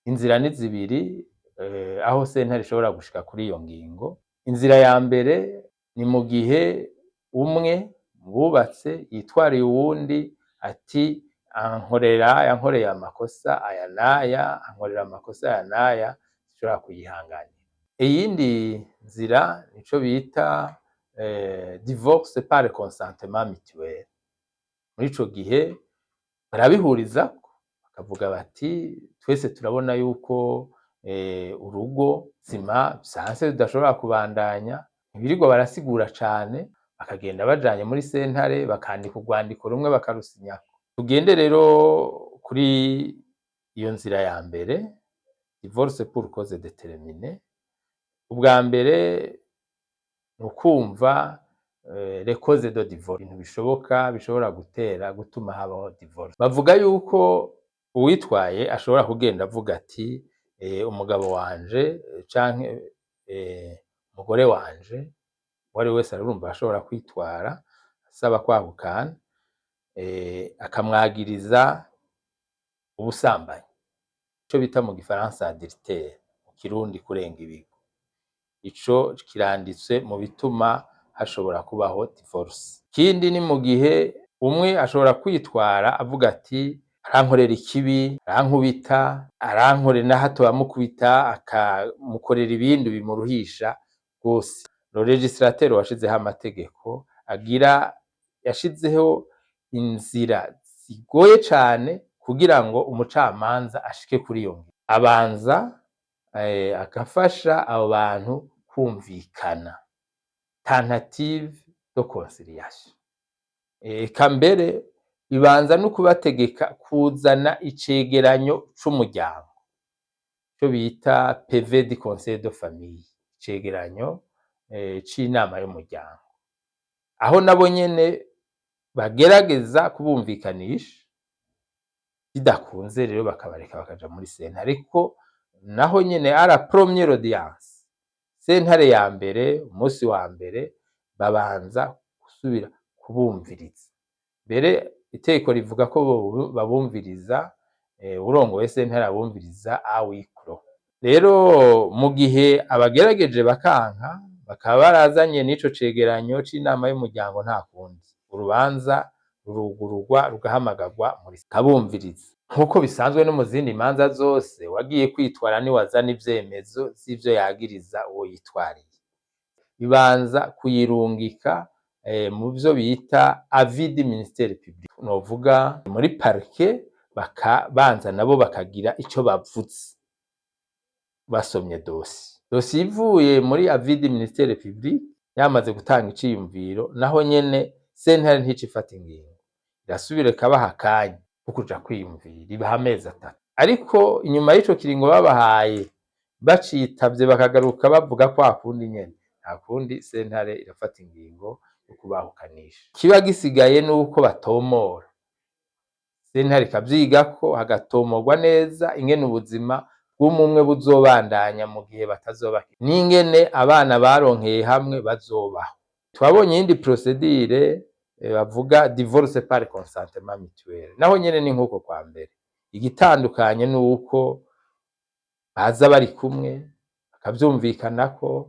inzira ni zibiri aho sentare ishobora gushika kuri iyo ngingo. Inzira ya mbere ni mu gihe umwe mu bubatse yitwariye uwundi ati yankoreye amakosa aya n'aya, ankorera amakosa aya n'aya, sinshobora kuyihanganira. Iyindi nzira nico bita divorce par consentement mutuel. Muri ico gihe barabihurizako bakavuga bati twese turabona yuko urugo zima bisanzwe bidashobora kubandanya, ntibirirwa barasigura cane, bakagenda bajanye muri sentare bakandika urwandiko rumwe bakarusinyako. Tugende rero kuri iyo nzira ya mbere, divorce pour cause déterminée. Ubwa mbere nukumva les causes de divorce, ibintu bishobora gutuma habaho divorce. Bavuga yuko uwitwaye ashobora kugenda avuga ati umugabo wanje canke umugore wanje, uwari wese arumva ashobora kwitwara asaba kwahukana, akamwagiriza ubusambanyi, ico bita mu gifaransa adultère, mu kirundi kurenga ibigo. Ico kiranditse mu bituma hashobora kubaho divorce. Ikindi ni mu gihe umwe ashobora kwitwara avuga ati arankorera ikibi, arankubita, arankorera na hato bamukubita, akamukorera ibindi bimuruhisha rwose. Le législateur washizeho amategeko yashizeho inzira zigoye cane kugira ngo umucamanza ashike kuri iyo ngingo. Abanza agafasha abo bantu kumvikana, tentative de conciliation. Eka mbere bibanza no kubategeka kuzana icegeranyo c'umuryango, ico bita PV du conseil de famille, icegeranyo c'inama y'umuryango, aho nabo nyene bagerageza kubumvikanisha, bidakunze rero bakabareka bakaja muri sentare. Ariko naho nyene à la première audience, sentare ya mbere, umunsi wa mbere babanza gusubira kubumviriza. Mbere itegeko rivuga ko babumviriza, urongoye sentare abumviriza à huis clos. Rero mu gihe abagerageje bakanka, bakaba barazanye n'ico cegeranyo c'inama y'umuryango, nta kundi urubanza rurugururwa rugahamagarwa muri kabumviriza. Nkuko bisanzwe no mu zindi manza zose, wagiye kwitwara ni wazana ivyemezo z'ivyo yagiriza uwo yitwariye. Bibanza kuyirungika mu byo bita avis du ministère public, novuga muri parquet, bakabanza nabo bakagira ico bavuze basomye dossier ivuye muri avis du ministère public, yamaze gutanga iciyumviro, naho nyene sentare ntico ifata ingingo, irasubira ikabaha akanya ko kuja kwiyumvira, ibaha amezi 3. Ariko inyuma y'ico kiringo babahaye bacitavye bakagaruka bavuga kwa kundi nyene, nta kundi sentare irafata ingingo yo kubahukanisha. Kiba gisigaye nuko batomora, sentare ikavyigako, hagatomorwa neza ingene ubuzima bw'umwe buzobandanya mu gihe batazoba, n'ingene abana baronkeye hamwe bazobaho. Twabonye iyindi procedure bavuga divorce par consentement mutuel, naho nyene ni nkuko kwa mbere. Igitandukanye nuko baza bari kumwe bakavyumvikanako,